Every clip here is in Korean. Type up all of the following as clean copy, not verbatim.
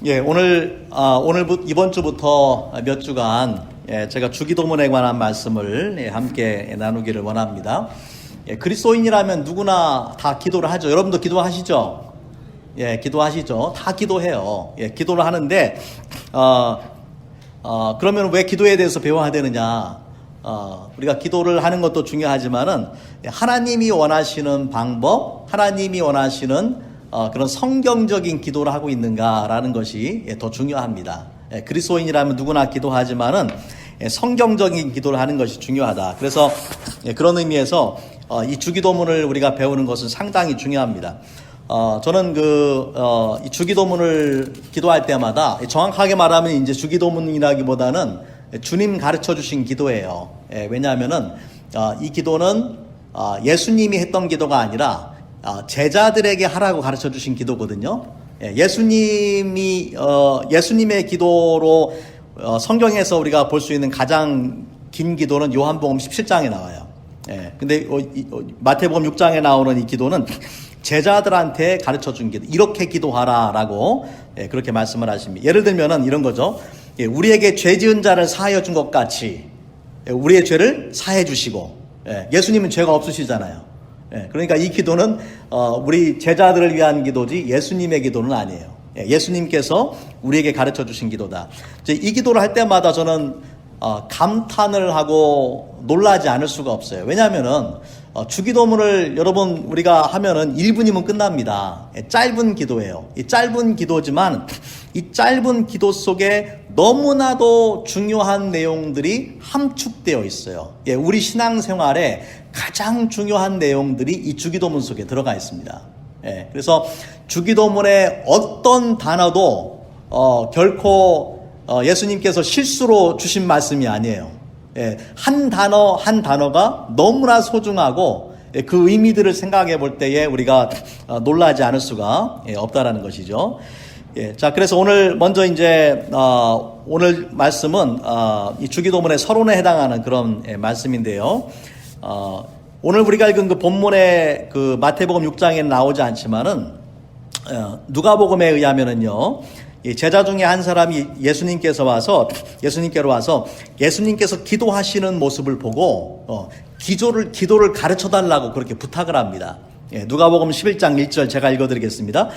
이번 주부터 몇 주간 제가 주기도문에 관한 말씀을 함께 나누기를 원합니다. 그리스도인이라면 누구나 다 기도를 하죠. 여러분도 기도하시죠? 기도하시죠. 다 기도해요. 기도를 하는데 그러면 왜 기도에 대해서 배워야 되느냐? 우리가 기도를 하는 것도 중요하지만은 하나님이 원하시는 방법, 하나님이 원하시는 그런 성경적인 기도를 하고 있는가라는 것이 더 중요합니다. 그리스도인이라면 누구나 기도하지만은 성경적인 기도를 하는 것이 중요하다. 그래서 그런 의미에서 이 주기도문을 우리가 배우는 것은 상당히 중요합니다. 저는 이 주기도문을 기도할 때마다 정확하게 말하면 이제 주기도문이라기보다는 주님 가르쳐 주신 기도예요. 왜냐하면은 이 기도는 예수님이 했던 기도가 아니라 제자들에게 하라고 가르쳐 주신 기도거든요. 예수님의 기도로 성경에서 우리가 볼 수 있는 가장 긴 기도는 요한복음 17장에 나와요. 근데 마태복음 6장에 나오는 이 기도는 제자들한테 가르쳐 준 기도. 이렇게 기도하라라고 그렇게 말씀을 하십니다. 예를 들면은 이런 거죠. 우리에게 죄 지은 자를 사하여 준 것 같이 우리의 죄를 사해 주시고, 예수님은 죄가 없으시잖아요. 그러니까 이 기도는 우리 제자들을 위한 기도지 예수님의 기도는 아니에요. 예수님께서 우리에게 가르쳐 주신 기도다. 이 기도를 할 때마다 저는 감탄을 하고 놀라지 않을 수가 없어요. 왜냐하면은 주기도문을 여러분 우리가 하면은 1분이면 끝납니다. 짧은 기도예요. 이 짧은 기도지만 이 짧은 기도 속에 너무나도 중요한 내용들이 함축되어 있어요. 우리 신앙생활에 가장 중요한 내용들이 이 주기도문 속에 들어가 있습니다. 그래서 주기도문의 어떤 단어도 결코 예수님께서 실수로 주신 말씀이 아니에요. 한 단어 한 단어가 너무나 소중하고 그 의미들을 생각해 볼 때에 우리가 놀라지 않을 수가 없다라는 것이죠. 자, 그래서 오늘 먼저 이제 오늘 말씀은 이 주기도문의 서론에 해당하는 그런 말씀인데요. 오늘 우리가 읽은 그 본문의 그 마태복음 6장에는 나오지 않지만은 누가복음에 의하면은요. 제자 중에 한 사람이 예수님께로 와서 예수님께서 기도하시는 모습을 보고 기도를 가르쳐 달라고 그렇게 부탁을 합니다. 누가복음 11장 1절 제가 읽어드리겠습니다.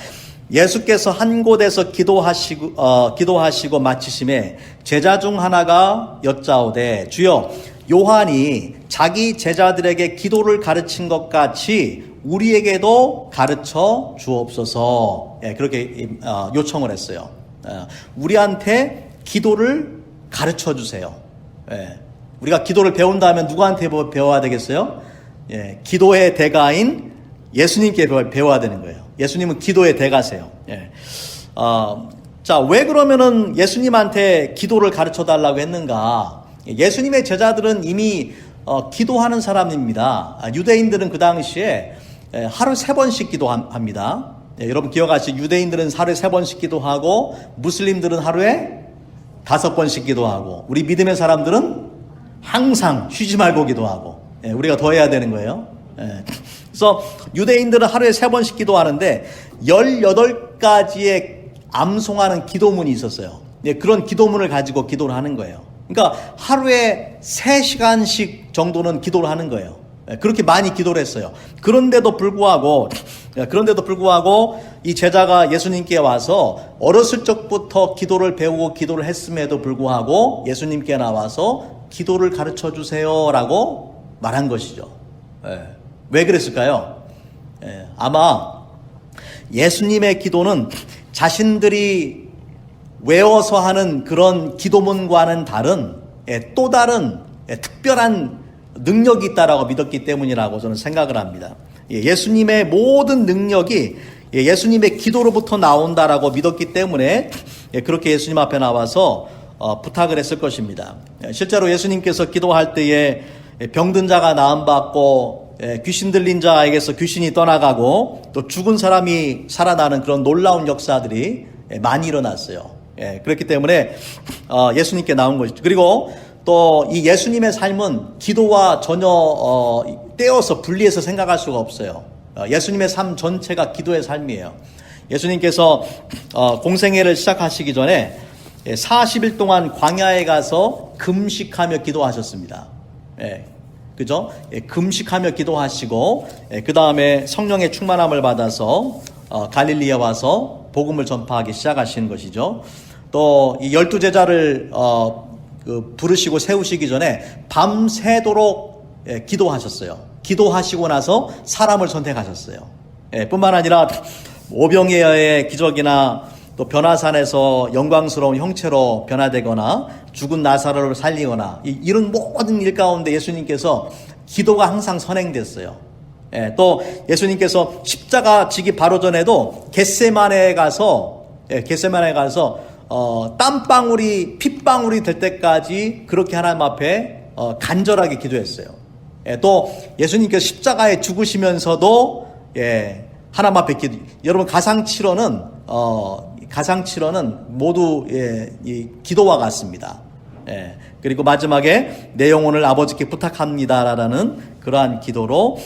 예수께서 한 곳에서 기도하시고 마치심에 제자 중 하나가 여짜오되 주여 요한이 자기 제자들에게 기도를 가르친 것 같이 우리에게도 가르쳐 주옵소서. 그렇게 요청을 했어요. 우리한테 기도를 가르쳐 주세요. 우리가 기도를 배운다면 누구한테 배워야 되겠어요? 기도의 대가인 예수님께 배워야 되는 거예요. 예수님은 기도의 대가세요. 자, 왜 그러면은 예수님한테 기도를 가르쳐 달라고 했는가? 예수님의 제자들은 이미 기도하는 사람입니다. 유대인들은 그 당시에 하루 3번씩 기도합니다. 여러분 기억하시죠? 유대인들은 하루에 3번씩 기도하고 무슬림들은 하루에 5번씩 기도하고 우리 믿음의 사람들은 항상 쉬지 말고 기도하고 우리가 더 해야 되는 거예요. 그래서 유대인들은 하루에 3번씩 기도하는데 18가지의 암송하는 기도문이 있었어요. 그런 기도문을 가지고 기도를 하는 거예요. 그러니까 하루에 3시간씩 정도는 기도를 하는 거예요. 그렇게 많이 기도를 했어요. 그런데도 불구하고 이 제자가 예수님께 와서 어렸을 적부터 기도를 배우고 기도를 했음에도 불구하고 예수님께 나와서 기도를 가르쳐 주세요라고 말한 것이죠. 왜 그랬을까요? 아마 예수님의 기도는 자신들이 외워서 하는 그런 기도문과는 다른 또 다른 특별한 능력이 있다라고 믿었기 때문이라고 저는 생각을 합니다. 예수님의 모든 능력이 예수님의 기도로부터 나온다라고 믿었기 때문에 그렇게 예수님 앞에 나와서 부탁을 했을 것입니다. 실제로 예수님께서 기도할 때에 병든 자가 나음받고 귀신 들린 자에게서 귀신이 떠나가고 또 죽은 사람이 살아나는 그런 놀라운 역사들이 많이 일어났어요. 그렇기 때문에 예수님께 나온 것이죠. 그리고 또 이 예수님의 삶은 기도와 전혀 떼어서 분리해서 생각할 수가 없어요. 예수님의 삶 전체가 기도의 삶이에요. 예수님께서 공생애를 시작하시기 전에 40일 동안 광야에 가서 금식하며 기도하셨습니다. 그죠? 금식하며 기도하시고, 그 다음에 성령의 충만함을 받아서 갈릴리에 와서 복음을 전파하기 시작하시는 것이죠. 또 이 12제자를 부르시고 세우시기 전에 밤새도록 기도하셨어요. 기도하시고 나서 사람을 선택하셨어요. 뿐만 아니라 오병이어의 기적이나 또 변화산에서 영광스러운 형체로 변화되거나 죽은 나사로를 살리거나 이런 모든 일 가운데 예수님께서 기도가 항상 선행됐어요. 또 예수님께서 십자가 지기 바로 전에도 겟세마네에 가서 땀방울이 핏방울이 될 때까지 그렇게 하나님 앞에 간절하게 기도했어요. 또 예수님께서 십자가에 죽으시면서도 하나님 앞에 여러분 가상치료는 모두 이 기도와 같습니다. 그리고 마지막에 내 영혼을 아버지께 부탁합니다라는 그러한 기도로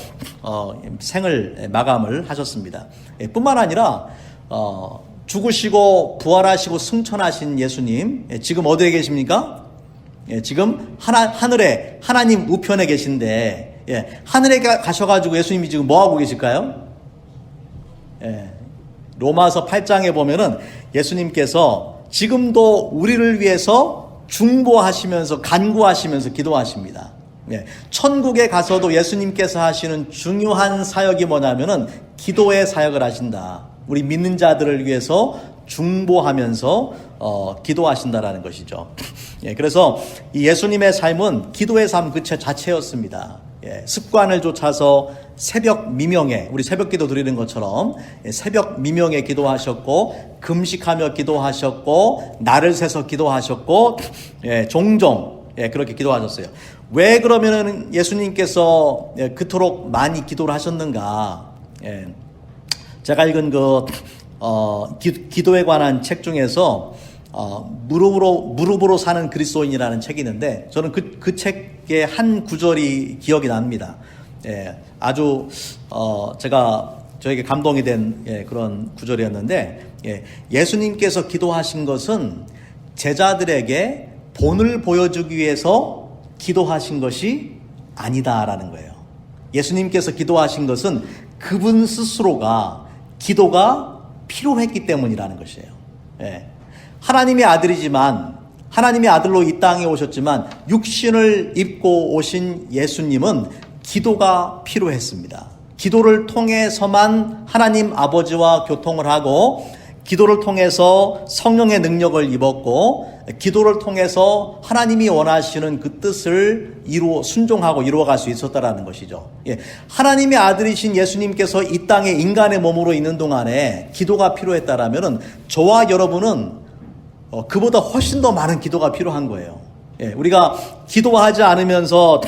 생을 마감을 하셨습니다. 뿐만 아니라 죽으시고 부활하시고 승천하신 예수님 지금 어디에 계십니까? 지금 하늘에 하나님 우편에 계신데 하늘에 가셔가지고 예수님이 지금 뭐하고 계실까요? 로마서 8장에 보면은 예수님께서 지금도 우리를 위해서 중보하시면서 간구하시면서 기도하십니다. 천국에 가서도 예수님께서 하시는 중요한 사역이 뭐냐면은 기도의 사역을 하신다. 우리 믿는 자들을 위해서 중보하면서 기도하신다라는 것이죠. 그래서 이 예수님의 삶은 기도의 삶 그 자체였습니다. 습관을 쫓아서 새벽 미명에 우리 새벽기도 드리는 것처럼 새벽 미명에 기도하셨고 금식하며 기도하셨고 날을 새서 기도하셨고 종종 그렇게 기도하셨어요. 왜 그러면은 예수님께서 그토록 많이 기도를 하셨는가? 제가 읽은 기도에 관한 책 중에서 무릎으로 사는 그리스도인이라는 책이 있는데 저는 그 책의 한 구절이 기억이 납니다. 아주 저에게 감동이 된 그런 구절이었는데 예수님께서 기도하신 것은 제자들에게 본을 보여주기 위해서 기도하신 것이 아니다라는 거예요. 예수님께서 기도하신 것은 그분 스스로가 기도가 필요했기 때문이라는 것이에요. 하나님의 아들이지만 하나님의 아들로 이 땅에 오셨지만 육신을 입고 오신 예수님은 기도가 필요했습니다. 기도를 통해서만 하나님 아버지와 교통을 하고 기도를 통해서 성령의 능력을 입었고 기도를 통해서 하나님이 원하시는 그 뜻을 순종하고 이루어갈 수 있었다라는 것이죠. 하나님의 아들이신 예수님께서 이 땅에 인간의 몸으로 있는 동안에 기도가 필요했다라면 저와 여러분은 그보다 훨씬 더 많은 기도가 필요한 거예요. 우리가 기도하지 않으면서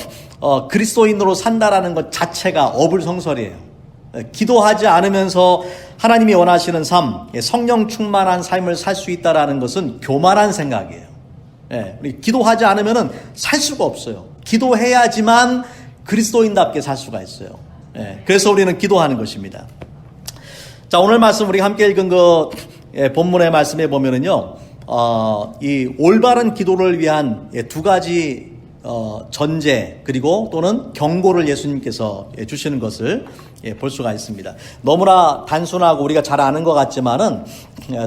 그리스도인으로 산다라는 것 자체가 어불성설이에요. 기도하지 않으면서 하나님이 원하시는 삶, 성령 충만한 삶을 살 수 있다라는 것은 교만한 생각이에요. 우리 기도하지 않으면은 살 수가 없어요. 기도해야지만 그리스도인답게 살 수가 있어요. 그래서 우리는 기도하는 것입니다. 자, 오늘 말씀 우리가 함께 읽은 본문의 말씀에 보면은요, 이 올바른 기도를 위한 두 가지 전제 그리고 또는 경고를 예수님께서 주시는 것을 볼 수가 있습니다. 너무나 단순하고 우리가 잘 아는 것 같지만은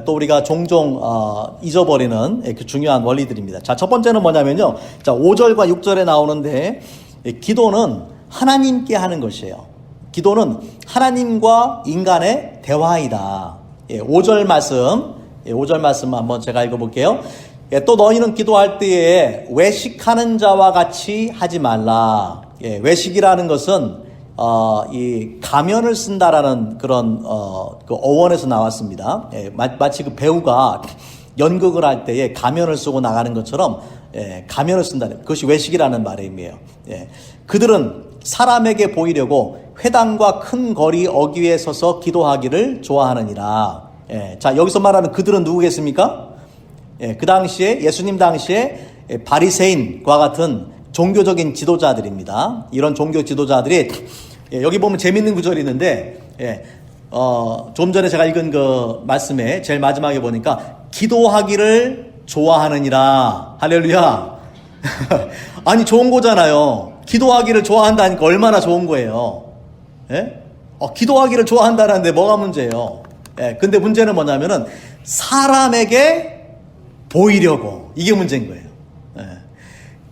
또 우리가 종종 잊어버리는 그 중요한 원리들입니다. 자, 첫 번째는 뭐냐면요. 자, 5절과 6절에 나오는데 기도는 하나님께 하는 것이에요. 기도는 하나님과 인간의 대화이다. 5절 말씀 한번 제가 읽어볼게요. 또 너희는 기도할 때에 외식하는 자와 같이 하지 말라. 외식이라는 것은 이 가면을 쓴다라는 그런 그 어원에서 나왔습니다. 마치 그 배우가 연극을 할 때에 가면을 쓰고 나가는 것처럼 가면을 쓴다는 그것이 외식이라는 말임이에요. 그들은 사람에게 보이려고 회당과 큰 거리 어귀에 서서 기도하기를 좋아하느니라. 자, 여기서 말하는 그들은 누구겠습니까? 그 당시에 예수님 당시에 바리새인과 같은 종교적인 지도자들입니다. 이런 종교 지도자들이 여기 보면 재밌는 구절이 있는데 좀 전에 제가 읽은 그 말씀에 제일 마지막에 보니까 기도하기를 좋아하느니라. 할렐루야. 아니, 좋은 거잖아요. 기도하기를 좋아한다니까 얼마나 좋은 거예요. 예? 기도하기를 좋아한다는데 뭐가 문제예요? 예, 근데 문제는 뭐냐면은 사람에게 보이려고. 이게 문제인 거예요. 예.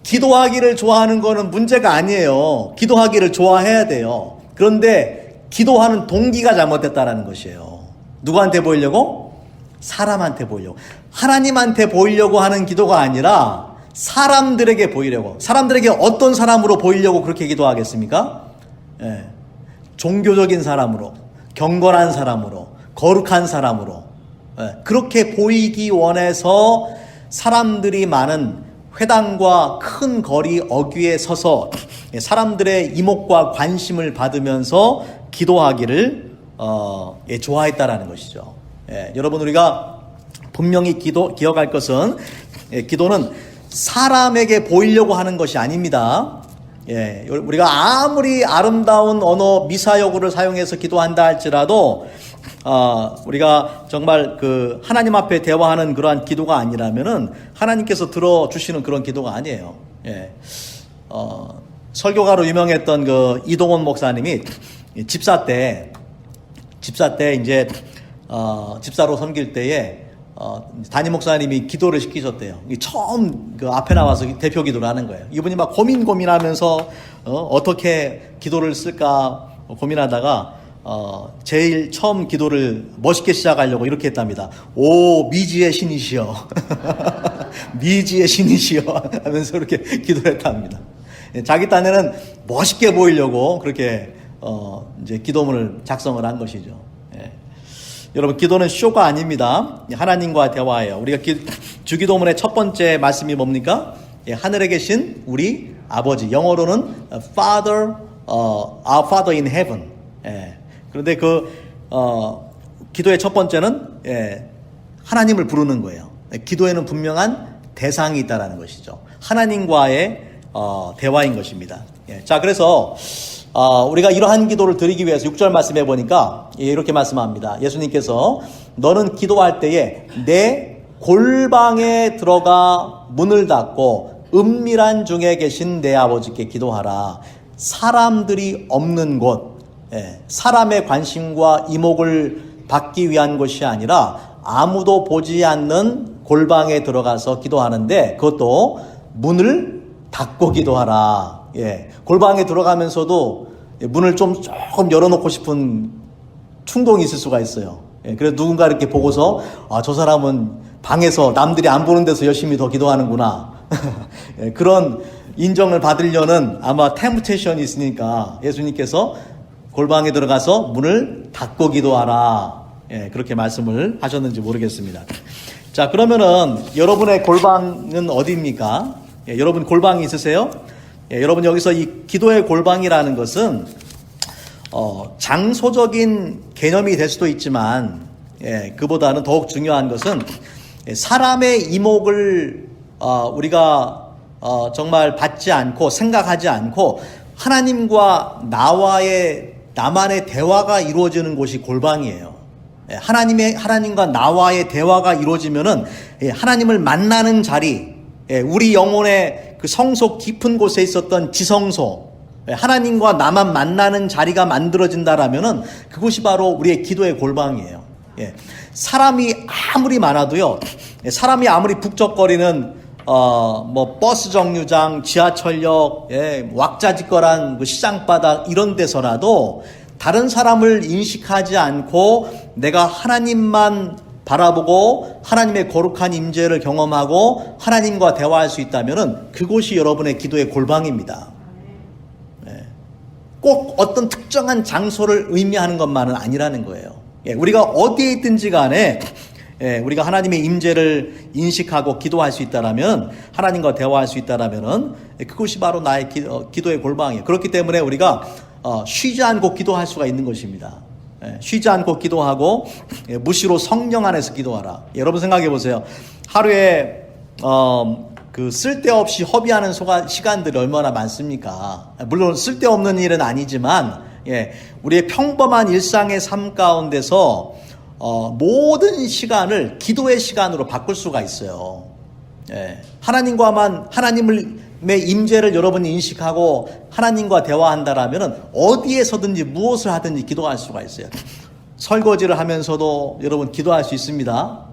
기도하기를 좋아하는 거는 문제가 아니에요. 기도하기를 좋아해야 돼요. 그런데 기도하는 동기가 잘못됐다라는 것이에요. 누구한테 보이려고? 사람한테 보이려고. 하나님한테 보이려고 하는 기도가 아니라 사람들에게 보이려고. 사람들에게 어떤 사람으로 보이려고 그렇게 기도하겠습니까? 예. 종교적인 사람으로, 경건한 사람으로, 거룩한 사람으로, 예. 그렇게 보이기 원해서 사람들이 많은 회당과 큰 거리 어귀에 서서 사람들의 이목과 관심을 받으면서 기도하기를 좋아했다라는 것이죠. 예, 여러분, 우리가 분명히 기억할 것은 기도는 사람에게 보이려고 하는 것이 아닙니다. 예, 우리가 아무리 아름다운 언어 미사여구를 사용해서 기도한다 할지라도 우리가 정말 그 하나님 앞에 대화하는 그러한 기도가 아니라면은 하나님께서 들어주시는 그런 기도가 아니에요. 예. 설교가로 유명했던 그 이동원 목사님이 집사 때 이제 집사로 섬길 때에 담임 목사님이 기도를 시키셨대요. 처음 그 앞에 나와서 대표 기도를 하는 거예요. 이분이 막 고민하면서 어떻게 기도를 쓸까 고민하다가 제일 처음 기도를 멋있게 시작하려고 이렇게 했답니다. 오, 미지의 신이시여. 미지의 신이시여. 하면서 이렇게 기도를 했답니다. 자기 딴에는 멋있게 보이려고 그렇게 이제 기도문을 작성을 한 것이죠. 예. 여러분, 기도는 쇼가 아닙니다. 하나님과 대화예요. 우리가 주기도문의 첫 번째 말씀이 뭡니까? 예, 하늘에 계신 우리 아버지. 영어로는 Father, our Father in heaven. 예. 그런데 기도의 첫 번째는 하나님을 부르는 거예요. 기도에는 분명한 대상이 있다라는 것이죠. 하나님과의 대화인 것입니다. 예. 자, 그래서 우리가 이러한 기도를 드리기 위해서 6절 말씀해 보니까 이렇게 말씀합니다. 예수님께서 너는 기도할 때에 내 골방에 들어가 문을 닫고 은밀한 중에 계신 내 아버지께 기도하라. 사람들이 없는 곳, 사람의 관심과 이목을 받기 위한 것이 아니라 아무도 보지 않는 골방에 들어가서 기도하는데 그것도 문을 닫고 기도하라. 예, 골방에 들어가면서도 문을 조금 열어놓고 싶은 충동이 있을 수가 있어요. 예, 그래서 누군가 이렇게 보고서 저 사람은 방에서 남들이 안 보는 데서 열심히 더 기도하는구나. 예, 그런 인정을 받으려는 아마 템프테이션이 있으니까 예수님께서 골방에 들어가서 문을 닫고 기도하라. 예, 그렇게 말씀을 하셨는지 모르겠습니다. 자, 그러면은 여러분의 골방은 어디입니까? 예, 여러분 골방이 있으세요? 예, 여러분 여기서 이 기도의 골방이라는 것은 장소적인 개념이 될 수도 있지만 그보다는 더욱 중요한 것은 사람의 이목을 우리가 정말 받지 않고 생각하지 않고 하나님과 나만의 대화가 이루어지는 곳이 골방이에요. 하나님과 나와의 대화가 이루어지면은 하나님을 만나는 자리, 우리 영혼의 그 성소 깊은 곳에 있었던 지성소, 하나님과 나만 만나는 자리가 만들어진다라면은 그곳이 바로 우리의 기도의 골방이에요. 사람이 아무리 많아도요, 사람이 아무리 북적거리는 버스 정류장, 지하철역, 왁자지껄한 그 시장바닥 이런 데서라도 다른 사람을 인식하지 않고 내가 하나님만 바라보고 하나님의 거룩한 임재를 경험하고 하나님과 대화할 수 있다면은 그곳이 여러분의 기도의 골방입니다. 꼭 어떤 특정한 장소를 의미하는 것만은 아니라는 거예요. 우리가 어디에 있든지 간에 우리가 하나님의 임재를 인식하고 기도할 수 있다라면, 하나님과 대화할 수 있다라면은 그것이 바로 나의 기도의 골방이에요. 그렇기 때문에 우리가 쉬지 않고 기도할 수가 있는 것입니다. 쉬지 않고 기도하고 무시로 성령 안에서 기도하라. 여러분 생각해 보세요. 하루에 그 쓸데없이 허비하는 시간들이 얼마나 많습니까? 물론 쓸데없는 일은 아니지만 예, 우리의 평범한 일상의 삶 가운데서 모든 시간을 기도의 시간으로 바꿀 수가 있어요. 예, 하나님의 임재를 여러분이 인식하고 하나님과 대화한다라면은 어디에서든지 무엇을 하든지 기도할 수가 있어요. 설거지를 하면서도 여러분 기도할 수 있습니다.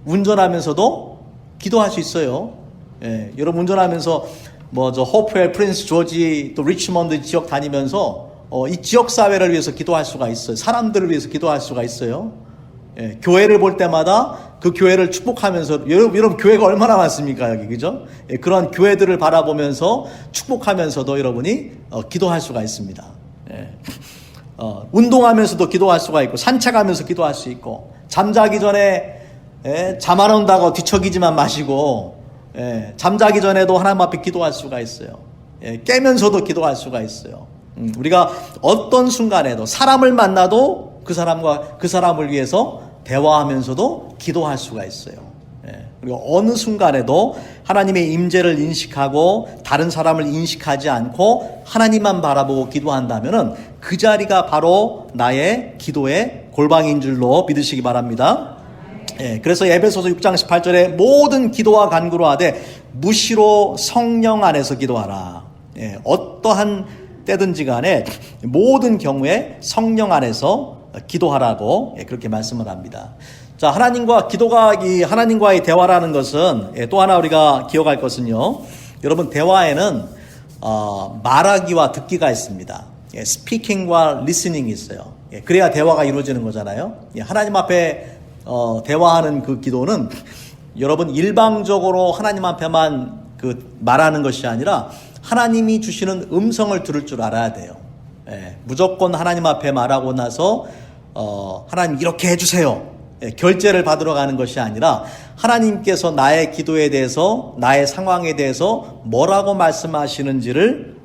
운전하면서도 기도할 수 있어요. 예, 여러분 운전하면서 호프웰, 프린스 조지, 또 리치먼드 지역 다니면서 이 지역 사회를 위해서 기도할 수가 있어요. 사람들을 위해서 기도할 수가 있어요. 예, 교회를 볼 때마다 그 교회를 축복하면서 여러분 교회가 얼마나 많습니까 여기, 그죠? 예, 그런 교회들을 바라보면서 축복하면서도 여러분이 기도할 수가 있습니다. 예. 운동하면서도 기도할 수가 있고, 산책하면서 기도할 수 있고, 잠자기 전에 잠 안 온다고 뒤척이지만 마시고, 잠자기 전에도 하나님 앞에 기도할 수가 있어요. 깨면서도 기도할 수가 있어요. 우리가 어떤 순간에도 사람을 만나도 그 사람을 위해서 대화하면서도 기도할 수가 있어요. 그리고 어느 순간에도 하나님의 임재를 인식하고 다른 사람을 인식하지 않고 하나님만 바라보고 기도한다면은 그 자리가 바로 나의 기도의 골방인 줄로 믿으시기 바랍니다. 그래서 에베소서 6장 18절에 모든 기도와 간구로 하되 무시로 성령 안에서 기도하라. 어떠한 때든지 간에 모든 경우에 성령 안에서 기도하라고 그렇게 말씀을 합니다. 자, 하나님과의 대화라는 것은 또 하나 우리가 기억할 것은요. 여러분, 대화에는 말하기와 듣기가 있습니다. 스피킹과 리스닝이 있어요. 그래야 대화가 이루어지는 거잖아요. 하나님 앞에 대화하는 그 기도는 여러분 일방적으로 하나님 앞에만 말하는 것이 아니라 하나님이 주시는 음성을 들을 줄 알아야 돼요. 무조건 하나님 앞에 말하고 나서 하나님 이렇게 해주세요. 결제를 받으러 가는 것이 아니라 하나님께서 나의 기도에 대해서, 나의 상황에 대해서 뭐라고 말씀하시는지를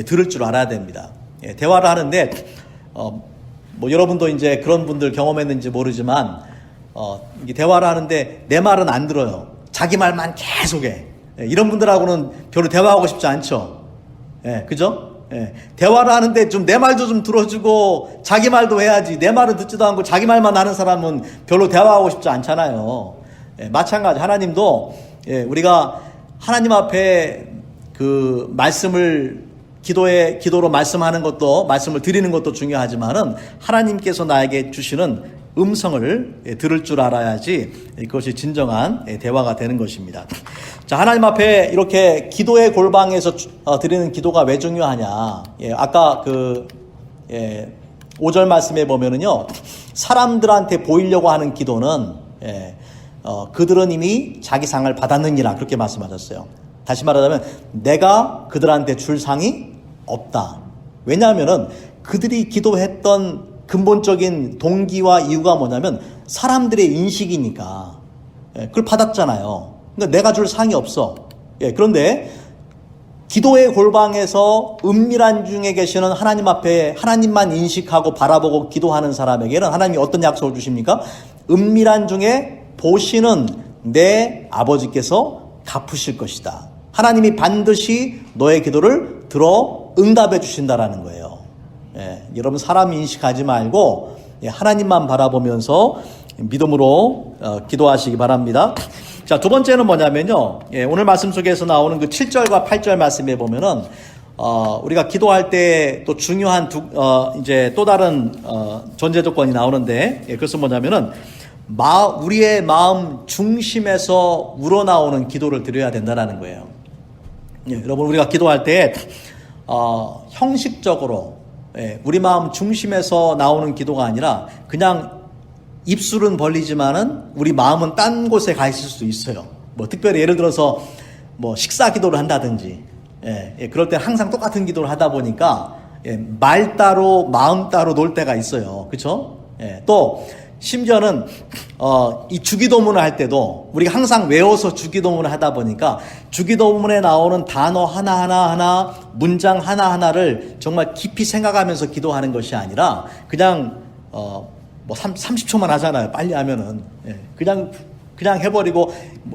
들을 줄 알아야 됩니다. 대화를 하는데 여러분도 이제 그런 분들 경험했는지 모르지만 대화를 하는데 내 말은 안 들어요. 자기 말만 계속해. 이런 분들하고는 별로 대화하고 싶지 않죠. 그죠? 대화를 하는데 좀 내 말도 좀 들어주고 자기 말도 해야지. 내 말은 듣지도 않고 자기 말만 하는 사람은 별로 대화하고 싶지 않잖아요. 마찬가지 하나님도 우리가 하나님 앞에 그 말씀을 기도로 말씀하는 것도, 말씀을 드리는 것도 중요하지만은 하나님께서 나에게 주시는 음성을 들을 줄 알아야지 그것이 진정한 대화가 되는 것입니다. 자, 하나님 앞에 이렇게 기도의 골방에서 드리는 기도가 왜 중요하냐? 아까 5절 말씀에 보면은요, 사람들한테 보이려고 하는 기도는 그들은 이미 자기 상을 받았느니라 그렇게 말씀하셨어요. 다시 말하자면 내가 그들한테 줄 상이 없다. 왜냐하면은 그들이 기도했던 근본적인 동기와 이유가 뭐냐면 사람들의 인식이니까. 그걸 받았잖아요. 그러니까 내가 줄 상이 없어. 그런데 기도의 골방에서 은밀한 중에 계시는 하나님 앞에 하나님만 인식하고 바라보고 기도하는 사람에게는 하나님이 어떤 약속을 주십니까? 은밀한 중에 보시는 내 아버지께서 갚으실 것이다. 하나님이 반드시 너의 기도를 들어 응답해 주신다라는 거예요. 여러분 사람 인식하지 말고 하나님만 바라보면서 믿음으로 기도하시기 바랍니다. 자, 두 번째는 뭐냐면요. 오늘 말씀 속에서 나오는 그 7절과 8절 말씀에 보면은 우리가 기도할 때 또 중요한 이제 또 다른 전제 조건이 나오는데 그것은 뭐냐면은 우리의 마음 중심에서 우러나오는 기도를 드려야 된다는 거예요. 여러분 우리가 기도할 때 형식적으로 우리 마음 중심에서 나오는 기도가 아니라 그냥 입술은 벌리지만은 우리 마음은 딴 곳에 가 있을 수도 있어요. 특별히 예를 들어서 식사 기도를 한다든지 그럴 때 항상 똑같은 기도를 하다 보니까 말 따로 마음 따로 놀 때가 있어요. 그렇죠? 또 심지어는 이 주기도문을 할 때도 우리가 항상 외워서 주기도문을 하다 보니까 주기도문에 나오는 단어 하나 문장 하나를 정말 깊이 생각하면서 기도하는 것이 아니라 그냥 30초만 하잖아요. 빨리 하면은 그냥 해버리고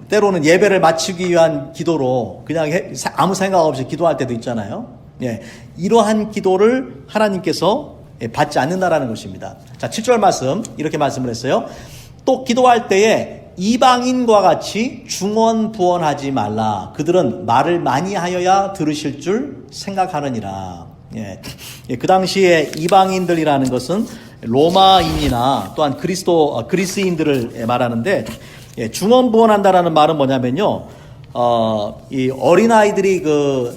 때로는 예배를 마치기 위한 기도로 그냥 아무 생각 없이 기도할 때도 있잖아요. 이러한 기도를 하나님께서 받지 않는다라는 것입니다. 자, 7절 말씀 이렇게 말씀을 했어요. 또 기도할 때에 이방인과 같이 중언부언하지 말라. 그들은 말을 많이 하여야 들으실 줄 생각하느니라. 그 당시에 이방인들이라는 것은 로마인이나 또한 그리스인들을 말하는데, 중언부언한다라는 말은 뭐냐면요, 이 어린아이들이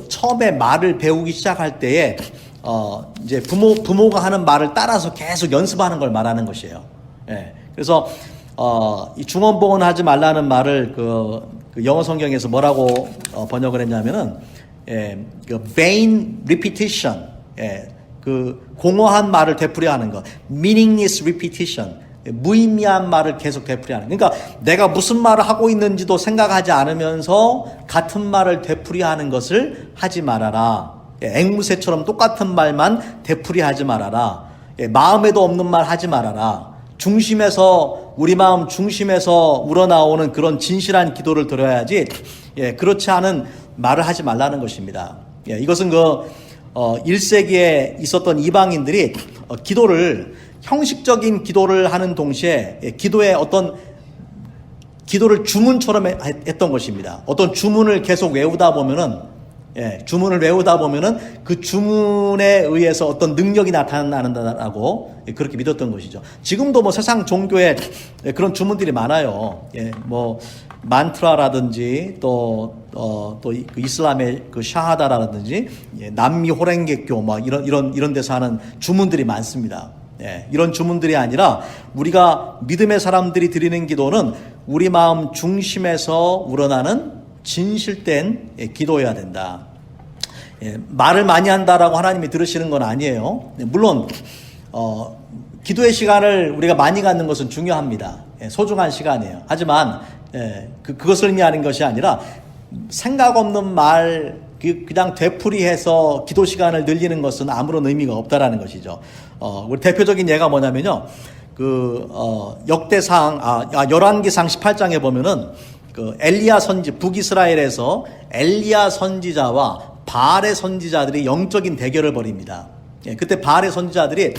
처음에 말을 배우기 시작할 때에, 이제 부모가 하는 말을 따라서 계속 연습하는 걸 말하는 것이에요. 그래서, 이 중언부언하지 말라는 말을 그 영어 성경에서 뭐라고 번역을 했냐면은, vain repetition, 그 공허한 말을 되풀이하는 것, meaningless repetition, 무의미한 말을 계속 되풀이하는. 그러니까 내가 무슨 말을 하고 있는지도 생각하지 않으면서 같은 말을 되풀이하는 것을 하지 말아라. 앵무새처럼 똑같은 말만 되풀이하지 말아라. 마음에도 없는 말 하지 말아라. 중심에서, 우리 마음 중심에서 우러나오는 그런 진실한 기도를 드려야지, 그렇지 않은 말을 하지 말라는 것입니다. 이것은 1세기에 있었던 이방인들이 기도를, 형식적인 기도를 하는 동시에 기도의 기도를 주문처럼 했던 것입니다. 어떤 주문을 계속 외우다 보면은, 주문을 외우다 보면은 그 주문에 의해서 어떤 능력이 나타난다라고 그렇게 믿었던 것이죠. 지금도 뭐 세상 종교에 그런 주문들이 많아요. 뭐 만트라라든지 또 이슬람의 샤하다라든지 남미 호랭개교 막 이런 데서 하는 주문들이 많습니다. 이런 주문들이 아니라 우리가 믿음의 사람들이 드리는 기도는 우리 마음 중심에서 우러나는 진실된 기도해야 된다. 말을 많이 한다라고 하나님이 들으시는 건 아니에요. 물론 기도의 시간을 우리가 많이 갖는 것은 중요합니다. 소중한 시간이에요. 하지만 그것을 의미하는 것이 아니라 생각 없는 말 그냥 되풀이해서 기도 시간을 늘리는 것은 아무런 의미가 없다라는 것이죠. 우리 대표적인 예가 뭐냐면요. 역대상 열왕기상 18장에 보면은 엘리야 선지, 북이스라엘에서 엘리야 선지자와 바알의 선지자들이 영적인 대결을 벌입니다. 그때 바알의 선지자들이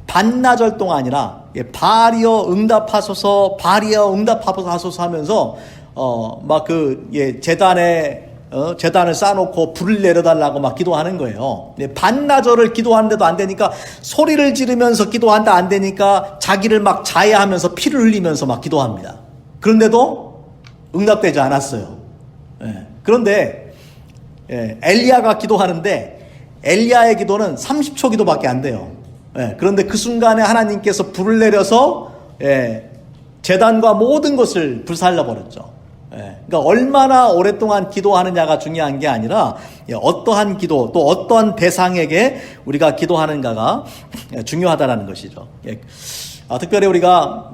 반나절 동안이나 바알이여 응답하소서, 바알이여 응답하소서 하면서 재단을 쌓아놓고 불을 내려달라고 막 기도하는 거예요. 반나절을 기도하는데도 안 되니까 소리를 지르면서 기도한다 안 되니까 자기를 막 자해하면서 피를 흘리면서 막 기도합니다. 그런데도 응답되지 않았어요. 그런데 엘리야가 기도하는데 엘리야의 기도는 30초 기도밖에 안 돼요. 그런데 그 순간에 하나님께서 불을 내려서 제단과 모든 것을 불살라버렸죠. 그러니까 얼마나 오랫동안 기도하느냐가 중요한 게 아니라 어떠한 기도 또 어떠한 대상에게 우리가 기도하는가가 중요하다라는 것이죠. 특별히 우리가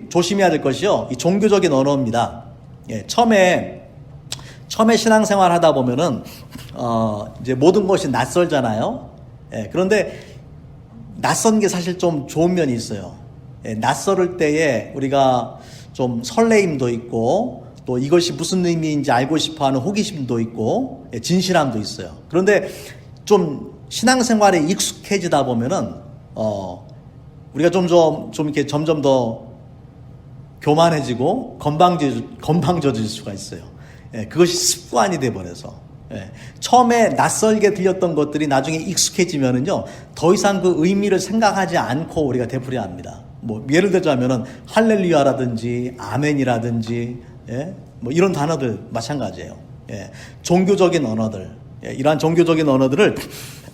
조심해야 될 것이요, 이 종교적인 언어입니다. 처음에 신앙생활 하다 보면은 이제 모든 것이 낯설잖아요. 그런데 낯선 게 사실 좀 좋은 면이 있어요. 낯설을 때에 우리가 좀 설레임도 있고 또 이것이 무슨 의미인지 알고 싶어하는 호기심도 있고 진실함도 있어요. 그런데 좀 신앙생활에 익숙해지다 보면은 우리가 좀 이렇게 점점 더 교만해지고 건방져질 수가 있어요. 그것이 습관이 돼버려서 처음에 낯설게 들렸던 것들이 나중에 익숙해지면은요 더 이상 그 의미를 생각하지 않고 우리가 되풀이합니다. 뭐 예를 들자면은 할렐루야라든지 아멘이라든지 뭐 이런 단어들 마찬가지예요. 종교적인 언어들, 이러한 종교적인 언어들을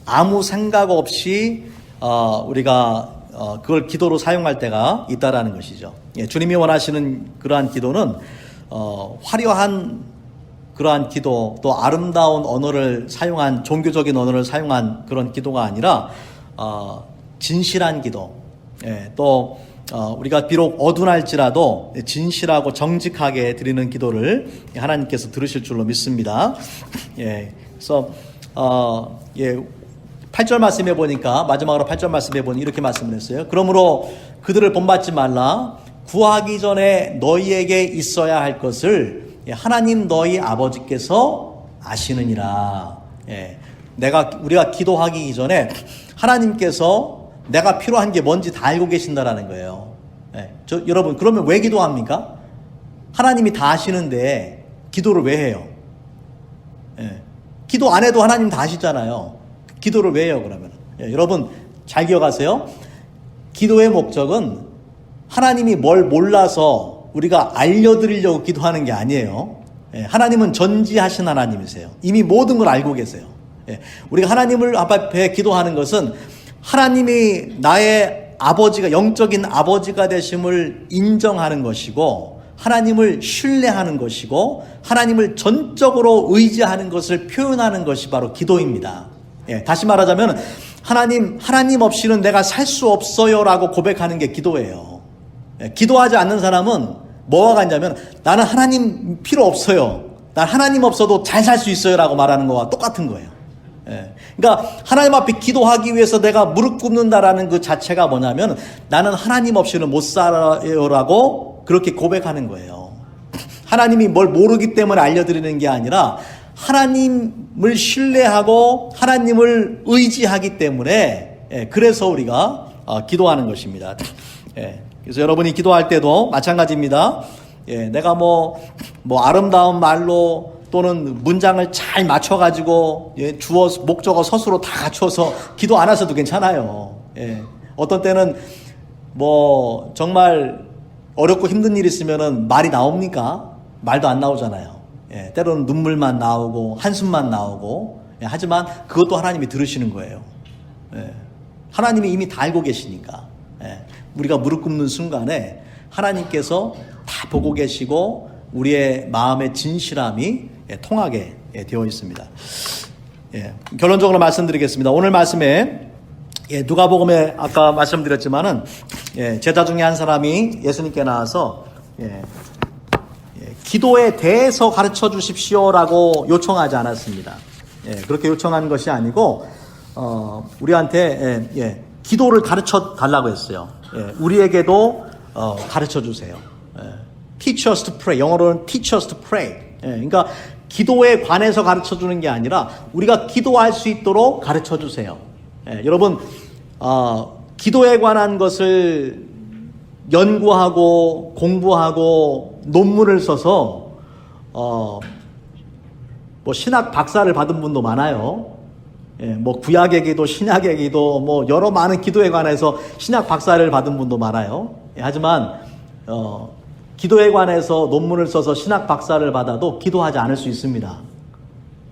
아무 생각 없이 우리가 그걸 기도로 사용할 때가 있다라는 것이죠. 주님이 원하시는 그러한 기도는 화려한 그러한 기도, 또 아름다운 언어를 사용한, 종교적인 언어를 사용한 그런 기도가 아니라 진실한 기도, 또 우리가 비록 어둔할지라도 진실하고 정직하게 드리는 기도를 하나님께서 들으실 줄로 믿습니다. 그래서 8절 말씀해 보니까, 마지막으로 8절 말씀해 보니 이렇게 말씀을 했어요. 그러므로 그들을 본받지 말라. 구하기 전에 너희에게 있어야 할 것을 하나님 너희 아버지께서 아시느니라. 우리가 기도하기 이전에 하나님께서 내가 필요한 게 뭔지 다 알고 계신다라는 거예요. 예. 여러분, 그러면 왜 기도합니까? 하나님이 다 아시는데 기도를 왜 해요? 예. 기도 안 해도 하나님 다 아시잖아요. 기도를 왜 해요, 그러면? 예. 여러분, 잘 기억하세요. 기도의 목적은 하나님이 뭘 몰라서 우리가 알려드리려고 기도하는 게 아니에요. 예. 하나님은 전지하신 하나님이세요. 이미 모든 걸 알고 계세요. 예. 우리가 하나님을 앞에 기도하는 것은 하나님이 나의 아버지가, 영적인 아버지가 되심을 인정하는 것이고, 하나님을 신뢰하는 것이고, 하나님을 전적으로 의지하는 것을 표현하는 것이 바로 기도입니다. 예, 다시 말하자면 하나님 없이는 내가 살 수 없어요 라고 고백하는 게 기도예요. 예, 기도하지 않는 사람은 뭐가 같냐면 나는 하나님 필요 없어요, 난 하나님 없어도 잘 살 수 있어요 라고 말하는 거와 똑같은 거예요. 예, 그러니까 하나님 앞에 기도하기 위해서 내가 무릎 꿇는다라는 그 자체가 뭐냐면 나는 하나님 없이는 못 살아요 라고 그렇게 고백하는 거예요. 하나님이 뭘 모르기 때문에 알려드리는 게 아니라 하나님을 신뢰하고 하나님을 의지하기 때문에, 예, 그래서 우리가 기도하는 것입니다. 예, 그래서 여러분이 기도할 때도 마찬가지입니다. 예, 내가 뭐 아름다운 말로 또는 문장을 잘 맞춰가지고, 예, 주어, 목적어, 서술어 다 갖춰서 기도 안 하셔도 괜찮아요. 예, 어떤 때는 뭐 정말 어렵고 힘든 일 있으면은 말이 나옵니까? 말도 안 나오잖아요. 예, 때로는 눈물만 나오고 한숨만 나오고, 예, 하지만 그것도 하나님이 들으시는 거예요. 예, 하나님이 이미 다 알고 계시니까. 예, 우리가 무릎 꿇는 순간에 하나님께서 다 보고 계시고 우리의 마음의 진실함이, 예, 통하게, 예, 되어 있습니다. 예, 결론적으로 말씀드리겠습니다. 오늘 말씀에, 예, 누가복음에 아까 말씀드렸지만은, 예, 제자 중에 한 사람이 예수님께 나와서, 예, 기도에 대해서 가르쳐 주십시오라고 요청하지 않았습니다. 예, 그렇게 요청한 것이 아니고, 우리한테, 기도를 가르쳐 달라고 했어요. 예, 우리에게도 가르쳐 주세요. 예, teach us to pray. 영어로는 teach us to pray. 예, 그러니까 기도에 관해서 가르쳐 주는 게 아니라 우리가 기도할 수 있도록 가르쳐 주세요. 예, 여러분, 기도에 관한 것을 연구하고 공부하고 논문을 써서 뭐 신학 박사를 받은 분도 많아요. 예, 뭐 구약의 기도, 신약의 기도, 뭐 여러 많은 기도에 관해서 신학 박사를 받은 분도 많아요. 예, 하지만 기도에 관해서 논문을 써서 신학 박사를 받아도 기도하지 않을 수 있습니다.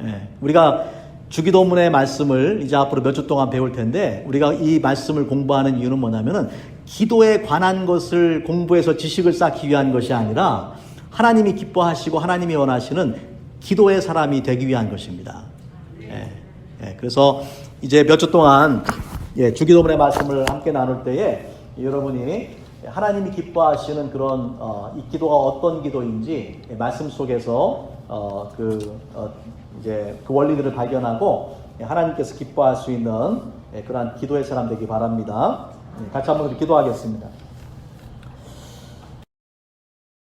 예, 우리가 주기도문의 말씀을 이제 앞으로 몇 주 동안 배울 텐데, 우리가 이 말씀을 공부하는 이유는 뭐냐면은 기도에 관한 것을 공부해서 지식을 쌓기 위한 것이 아니라 하나님이 기뻐하시고 하나님이 원하시는 기도의 사람이 되기 위한 것입니다. 예, 예, 그래서 이제 몇 주 동안, 예, 주기도문의 말씀을 함께 나눌 때에 여러분이 하나님이 기뻐하시는 그런 이 기도가 어떤 기도인지, 예, 말씀 속에서 이제 그 원리들을 발견하고, 예, 하나님께서 기뻐할 수 있는, 예, 그러한 기도의 사람 되기 바랍니다. 예, 같이 한번 기도하겠습니다.